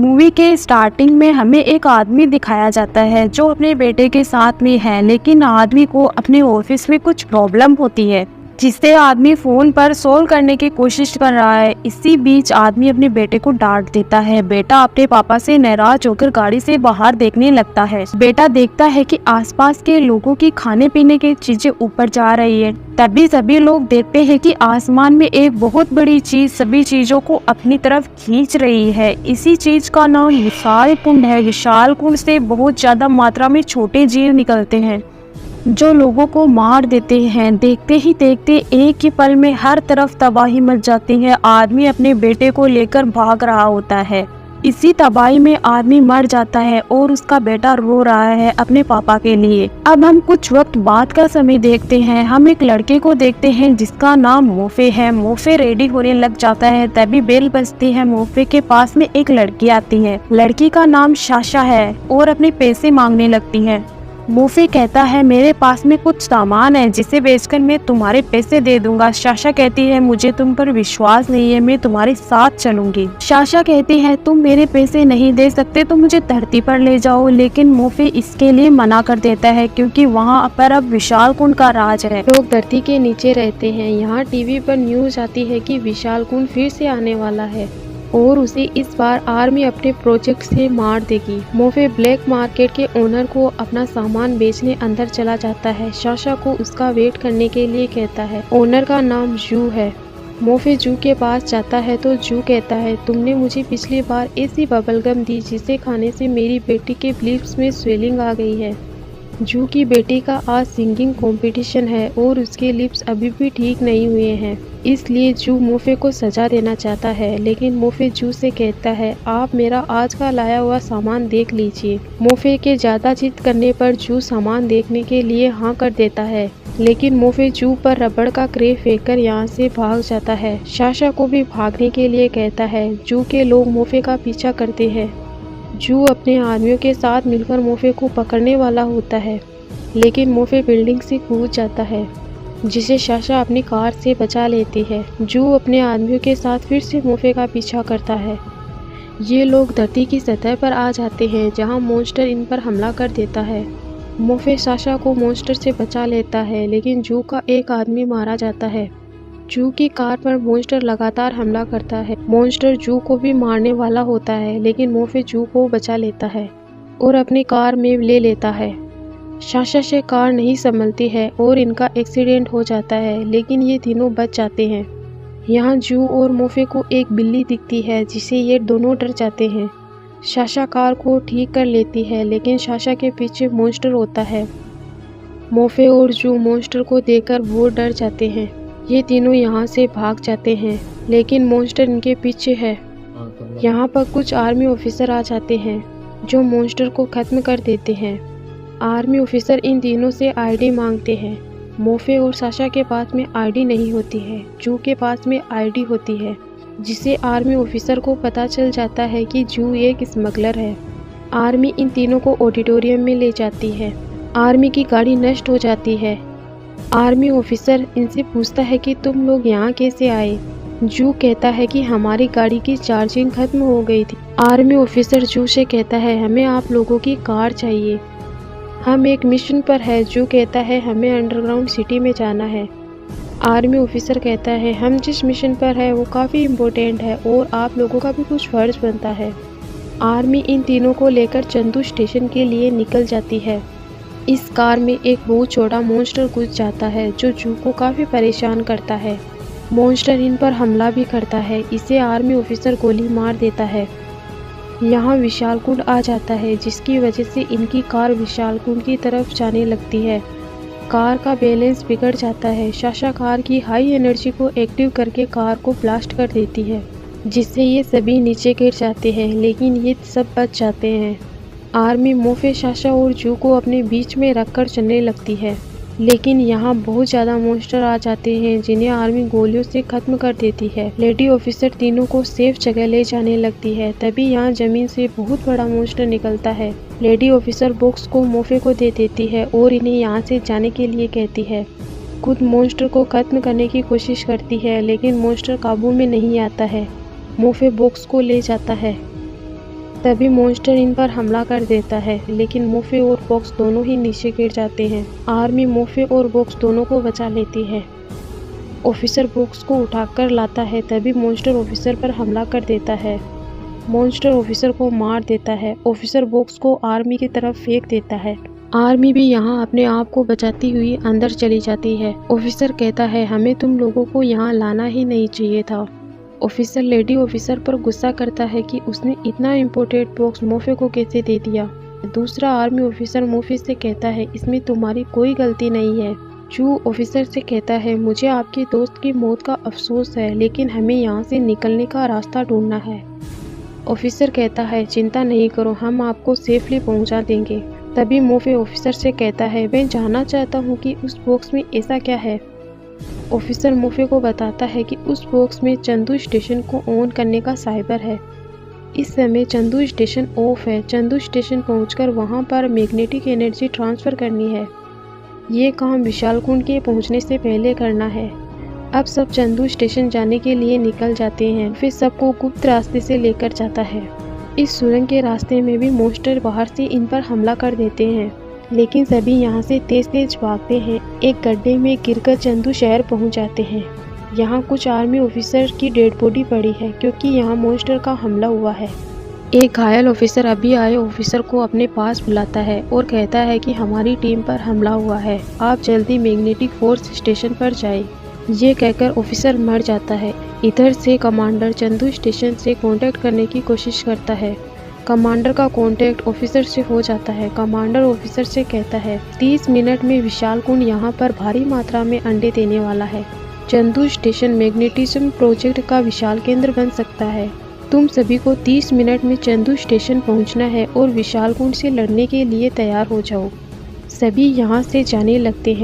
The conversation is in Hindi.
मूवी के स्टार्टिंग में हमें एक आदमी दिखाया जाता है जो अपने बेटे के साथ में है, लेकिन आदमी को अपने ऑफिस में कुछ प्रॉब्लम होती है जिससे आदमी फोन पर सोल्व करने की कोशिश कर रहा है। इसी बीच आदमी अपने बेटे को डांट देता है। बेटा अपने पापा से नाराज होकर गाड़ी से बाहर देखने लगता है। बेटा देखता है कि आसपास के लोगों की खाने पीने की चीजें ऊपर जा रही है। तभी सभी लोग देखते हैं कि आसमान में एक बहुत बड़ी चीज सभी चीजों को अपनी तरफ खींच रही है। इसी चीज का नाम विशाल कुंड है। विशाल कुंड से बहुत ज्यादा मात्रा में छोटे जीव निकलते हैं जो लोगों को मार देते हैं। देखते ही देखते एक ही पल में हर तरफ तबाही मच जाती है। आदमी अपने बेटे को लेकर भाग रहा होता है। इसी तबाही में आदमी मर जाता है और उसका बेटा रो रहा है अपने पापा के लिए। अब हम कुछ वक्त बाद का समय देखते हैं। हम एक लड़के को देखते हैं जिसका नाम मोफे है। मोफे रेडी होने लग जाता है, तभी बेल बजती है। मोफे के पास में एक लड़की आती है। लड़की का नाम साशा है और अपने पैसे मांगने लगती है। मोफे कहता है मेरे पास में कुछ सामान है जिसे बेचकर मैं तुम्हारे पैसे दे दूंगा। साशा कहती है मुझे तुम पर विश्वास नहीं है, मैं तुम्हारे साथ चलूंगी। साशा कहती है तुम मेरे पैसे नहीं दे सकते तो मुझे धरती पर ले जाओ, लेकिन मोफे इसके लिए मना कर देता है क्योंकि वहाँ पर अब विशाल कुंड का राज है। लोग धरती के नीचे रहते हैं। यहाँ टीवी पर न्यूज आती है कि विशाल कुंड फिर से आने वाला है और उसे इस बार आर्मी अपने प्रोजेक्ट से मार देगी। मोफे ब्लैक मार्केट के ओनर को अपना सामान बेचने अंदर चला जाता है। साशा को उसका वेट करने के लिए कहता है। ओनर का नाम जू है। मोफे जू के पास जाता है तो जू कहता है तुमने मुझे पिछली बार ऐसी बबलगम दी जिसे खाने से मेरी बेटी के लिप्स में स्वेलिंग आ गई है। जू की बेटी का आज सिंगिंग कंपटीशन है और उसके लिप्स अभी भी ठीक नहीं हुए हैं, इसलिए जू मोफे को सजा देना चाहता है। लेकिन मोफे जू से कहता है आप मेरा आज का लाया हुआ सामान देख लीजिए। मोफे के ज्यादा जिद करने पर जू सामान देखने के लिए हाँ कर देता है, लेकिन मोफे जू पर रबड़ का क्रे फेंककर यहाँ से भाग जाता है। साशा को भी भागने के लिए कहता है। जू के लोग मोफे का पीछा करते हैं। जू अपने आदमियों के साथ मिलकर मोफे को पकड़ने वाला होता है, लेकिन मोफे बिल्डिंग से कूद जाता है जिसे साशा अपनी कार से बचा लेती है। जू अपने आदमियों के साथ फिर से मोफे का पीछा करता है। ये लोग धरती की सतह पर आ जाते हैं जहां मॉन्स्टर इन पर हमला कर देता है। मोफे साशा को मॉन्स्टर से बचा लेता है, लेकिन जू का एक आदमी मारा जाता है। जू की कार पर मॉन्स्टर लगातार हमला करता है। मॉन्स्टर जू को भी मारने वाला होता है, लेकिन मोफे जू को बचा लेता है और अपनी कार में ले लेता है। साशा से कार नहीं संभलती है और इनका एक्सीडेंट हो जाता है, लेकिन ये तीनों बच जाते हैं। यहाँ जू और मोफे को एक बिल्ली दिखती है जिसे ये दोनों डर जाते हैं। साशा कार को ठीक कर लेती है, लेकिन साशा के पीछे मॉन्स्टर होता है। मोफे और जू मॉन्स्टर को देखकर वो डर जाते हैं। ये तीनों यहाँ से भाग जाते हैं, लेकिन मॉन्स्टर इनके पीछे है। यहाँ पर कुछ आर्मी ऑफिसर आ जाते हैं जो मॉन्स्टर को खत्म कर देते हैं। आर्मी ऑफिसर इन तीनों से आईडी मांगते हैं। मोफे और साशा के पास में आईडी नहीं होती है, जू के पास में आईडी होती है, जिसे आर्मी ऑफिसर को पता चल जाता है कि जू एक स्मगलर है। आर्मी इन तीनों को ऑडिटोरियम में ले जाती है। आर्मी की गाड़ी नष्ट हो जाती है। आर्मी ऑफिसर इनसे पूछता है कि तुम लोग यहाँ कैसे आए। जू कहता है कि हमारी गाड़ी की चार्जिंग खत्म हो गई थी। आर्मी ऑफिसर जू से कहता है हमें आप लोगों की कार चाहिए, हम एक मिशन पर है। जू कहता है हमें अंडरग्राउंड सिटी में जाना है। आर्मी ऑफिसर कहता है हम जिस मिशन पर है वो काफ़ी इम्पोर्टेंट है और आप लोगों का भी कुछ फर्ज बनता है। आर्मी इन तीनों को लेकर चंदू स्टेशन के लिए निकल जाती है। इस कार में एक बहुत छोटा मॉन्स्टर घुस जाता है जो जू को काफ़ी परेशान करता है। मॉन्स्टर इन पर हमला भी करता है। इसे आर्मी ऑफिसर गोली मार देता है। यहाँ विशाल कुंड आ जाता है, जिसकी वजह से इनकी कार विशाल कुंड की तरफ जाने लगती है। कार का बैलेंस बिगड़ जाता है। साशा कार की हाई एनर्जी को एक्टिव करके कार को ब्लास्ट कर देती है, जिससे ये सभी नीचे गिर जाते हैं, लेकिन ये सब बच जाते हैं। आर्मी मोफे, साशा और जू को अपने बीच में रखकर चलने लगती है, लेकिन यहाँ बहुत ज़्यादा मॉन्स्टर आ जाते हैं जिन्हें आर्मी गोलियों से खत्म कर देती है। लेडी ऑफिसर तीनों को सेफ जगह ले जाने लगती है। तभी यहाँ जमीन से बहुत बड़ा मॉन्स्टर निकलता है। लेडी ऑफिसर बॉक्स को मोफे को दे देती है और इन्हें यहाँ से जाने के लिए कहती है। खुद मॉन्स्टर को खत्म करने की कोशिश करती है, लेकिन मॉन्स्टर काबू में नहीं आता है। मोफे बॉक्स को ले जाता है। तभी मॉन्स्टर इन पर हमला कर देता है, लेकिन मोफे और बॉक्स दोनों ही नीचे गिर जाते हैं। आर्मी मोफे और बॉक्स दोनों को बचा लेती है। ऑफिसर बॉक्स को उठाकर लाता है, तभी मॉन्स्टर ऑफिसर पर हमला कर देता है। मॉन्स्टर ऑफिसर को मार देता है। ऑफिसर बॉक्स को आर्मी की तरफ फेंक देता है। आर्मी भी यहाँ अपने आप को बचाती हुई अंदर चली जाती है। ऑफिसर कहता है, हमें तुम लोगों को यहाँ लाना ही नहीं चाहिए था। ऑफिसर लेडी ऑफिसर पर गुस्सा करता है कि उसने इतना इम्पोर्टेंट बॉक्स मोफे को कैसे दे दिया। दूसरा आर्मी ऑफिसर मोफे से कहता है, इसमें तुम्हारी कोई गलती नहीं है। चू ऑफिसर से कहता है, मुझे आपके दोस्त की मौत का अफसोस है, लेकिन हमें यहाँ से निकलने का रास्ता ढूंढना है। ऑफिसर कहता है, चिंता नहीं करो, हम आपको सेफली पहुँचा देंगे। तभी मोफे ऑफिसर से कहता है, मैं जानना चाहता हूँ कि उस बॉक्स में ऐसा क्या है। ऑफिसर मोफे को बताता है कि उस बॉक्स में चंदू स्टेशन को ऑन करने का साइबर है। इस समय चंदू स्टेशन ऑफ है। चंदू स्टेशन पहुंचकर वहां पर मैग्नेटिक एनर्जी ट्रांसफ़र करनी है। ये काम विशाल कुंड के पहुंचने से पहले करना है। अब सब चंदू स्टेशन जाने के लिए निकल जाते हैं। फिर सबको गुप्त रास्ते से लेकर जाता है। इस सुरंग के रास्ते में भी मॉन्स्टर बाहर से इन पर हमला कर देते हैं, लेकिन सभी यहाँ से तेज तेज भागते हैं। एक गड्ढे में गिरकर चंदू शहर पहुँच जाते हैं। यहाँ कुछ आर्मी ऑफिसर की डेड बॉडी पड़ी है, क्योंकि यहाँ मॉन्स्टर का हमला हुआ है। एक घायल ऑफिसर अभी आए ऑफिसर को अपने पास बुलाता है और कहता है कि हमारी टीम पर हमला हुआ है, आप जल्दी मैग्नेटिक फोर्स स्टेशन पर जाएं। ये कहकर ऑफिसर मर जाता है। इधर से कमांडर चंदू स्टेशन से कांटेक्ट करने की कोशिश करता है। कमांडर का कांटेक्ट ऑफिसर से हो जाता है। कमांडर ऑफिसर से कहता है, 30 मिनट में विशाल कुंड यहाँ पर भारी मात्रा में अंडे देने वाला है। चंदू स्टेशन मैग्नेटिज्म प्रोजेक्ट का विशाल केंद्र बन सकता है। तुम सभी को 30 मिनट में चंदू स्टेशन पहुंचना है और विशाल कुंड से लड़ने के लिए तैयार हो जाओ। सभी यहाँ से जाने लगते हैं।